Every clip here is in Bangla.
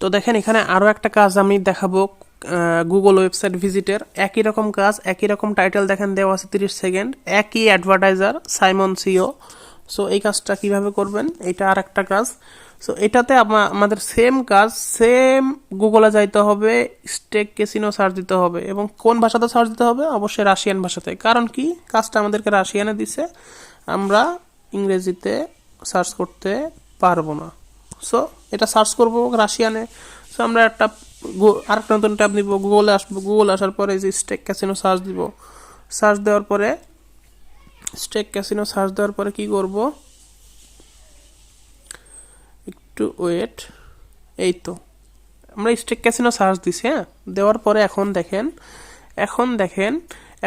তো দেখেন এখানে আরও একটা কাজ আমি দেখাবো, গুগল ওয়েবসাইট ভিজিটের একই রকম কাজ, একই রকম টাইটেল দেখেন দেওয়া আছে 30 সেকেন্ড, একই অ্যাডভার্টাইজার সাইমন সিও। সো এই কাজটা কিভাবে করবেন, এটা আর একটা কাজ। সো এটাতে আমাদের সেম কাজ, সেম গুগলে যাইতে হবে, স্টেক ক্যাসিনো সার্চ দিতে হবে, এবং কোন ভাষাতে সার্চ দিতে হবে, অবশ্যই রাশিয়ান ভাষাতে। কারণ কি, কাজটা আমাদেরকে রাশিয়ানে দিছে, আমরা ইংরেজিতে সার্চ করতে পারবো না। সো এটা সার্চ করব রাশিয়ানে। সো আমরা আরেকটা নতুন ট্যাব নিব, গুগলে আসবো, গুগল আসার পরে যে স্টেক ক্যাসিনো সার্চ দিব, সার্চ দেওয়ার পরে স্টেক ক্যাসিনো সার্চ দেওয়ার পরে কি করব, একটু ওয়েট, এই তো আমরা স্টেক ক্যাসিনো সার্চ দিছি। হ্যাঁ, দেওয়ার পরে এখন দেখেন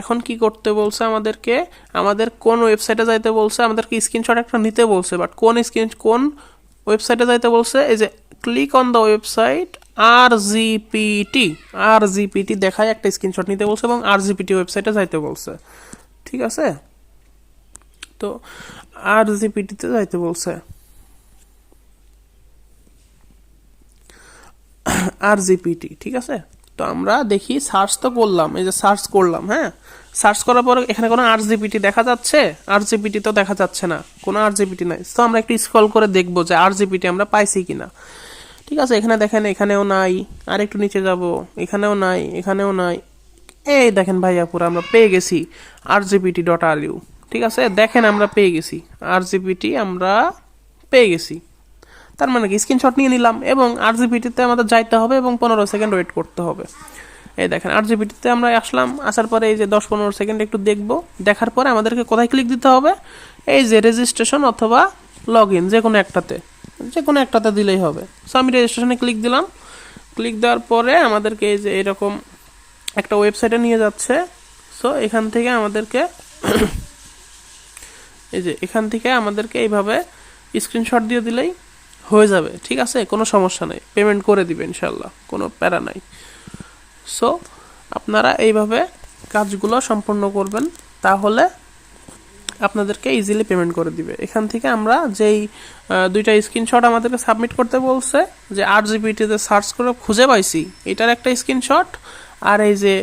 এখন কি করতে বলছে আমাদেরকে, আমাদের কোন ওয়েবসাইটে যাইতে বলছে, আমাদেরকে স্ক্রিনশট একটা নিতে বলছে, বাট কোন ওয়েবসাইটে যাইতে বলছে, এই যে click on the website RGPT দেখায় একটা স্ক্রিনশট নিতে বলছে, এবং RGPT ওয়েবসাইটে যাইতে বলছে। ঠিক আছে, তো RGPT-তে যাইতে বলছে, RGPT। ঠিক আছে, তো আমরা দেখি, সার্চ তো করলাম, এই যে সার্চ করলাম। হ্যাঁ, সার্চ করার পরে এখানে কোনো RGPT দেখা যাচ্ছে? RGPT তো দেখা যাচ্ছে না, কোনো RGPT নাই। তো আমরা একটু স্ক্রল করে দেখবো যে RGPT আমরা পাইছি কিনা। ঠিক আছে, এখানে দেখেন, এখানেও নাই, আর একটু নিচে যাব, এখানেও নাই, এখানেও নাই। এই দেখেন ভাইয়া, পুরো আমরা পেয়ে গেছি RGPT.ru। ঠিক আছে, দেখেন আমরা পেয়ে গেছি RGPT, আমরা পেয়ে গেছি। তার মানে কি, স্ক্রিনশট নিয়ে নিলাম, এবং RGPT-তে আমাদের যাইতে হবে এবং 15 সেকেন্ড ওয়েট করতে হবে। এই দেখেন RGPT-তে আমরা আসলাম, আসার পরে এই যে 10-15 সেকেন্ড একটু দেখবো, দেখার পরে আমাদেরকে কোথায় ক্লিক দিতে হবে, এই যে রেজিস্ট্রেশন অথবা লগ ইন, যে কোনো একটাতে দিলেই হবে। সো আমি রেজিস্ট্রেশনে ক্লিক দিলাম। ক্লিক দেওয়ার পরে আমাদেরকে এই যে এরকম একটা ওয়েবসাইটে নিয়ে যাচ্ছে। সো এখান থেকে আমাদেরকে এইভাবে স্ক্রিনশট দিয়ে দিলেই হয়ে যাবে। ঠিক আছে, কোনো সমস্যা নেই, পেমেন্ট করে দিবে ইনশাল্লাহ, কোনো প্যারা নাই। সো আপনারা এইভাবে কাজগুলো সম্পন্ন করবেন, তাহলে আপনাদেরকে ইজিলি পেমেন্ট করে দিবে। এখান থেকে আমরা যেই দুইটা স্ক্রিনশট আমাদেরকে সাবমিট করতে বলছে, যে RGPT-তে সার্চ করে খুঁজে পাইছি, এটার একটা স্ক্রিনশট, আর এই যে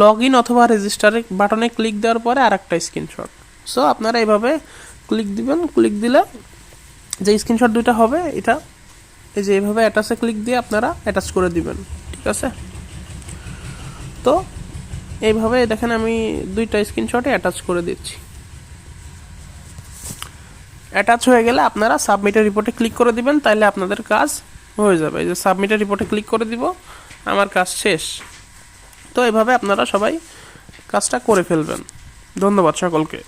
লগ ইন অথবা রেজিস্টার বাটনে ক্লিক দেওয়ার পরে আর একটা স্ক্রিনশট। সো আপনারা এইভাবে ক্লিক দিবেন, ক্লিক দিলে যে স্ক্রিনশট দুইটা হবে, এটা এই যে এইভাবে অ্যাটাচে ক্লিক দিয়ে আপনারা অ্যাটাচ করে দিবেন। ঠিক আছে, তো এইভাবে দেখেন আমি দুইটা স্ক্রিনশটে অ্যাটাচ করে দিচ্ছি। অ্যাটাচ হয়ে গেলে আপনারা সাবমিটের রিপোর্টে ক্লিক করে দিবেন, তাহলে আপনাদের কাজ হয়ে যাবে। এই যে সাবমিটের রিপোর্টে ক্লিক করে দিব, আমার কাজ শেষ। তো এইভাবে আপনারা সবাই কাজটা করে ফেলবেন। ধন্যবাদ সকলকে।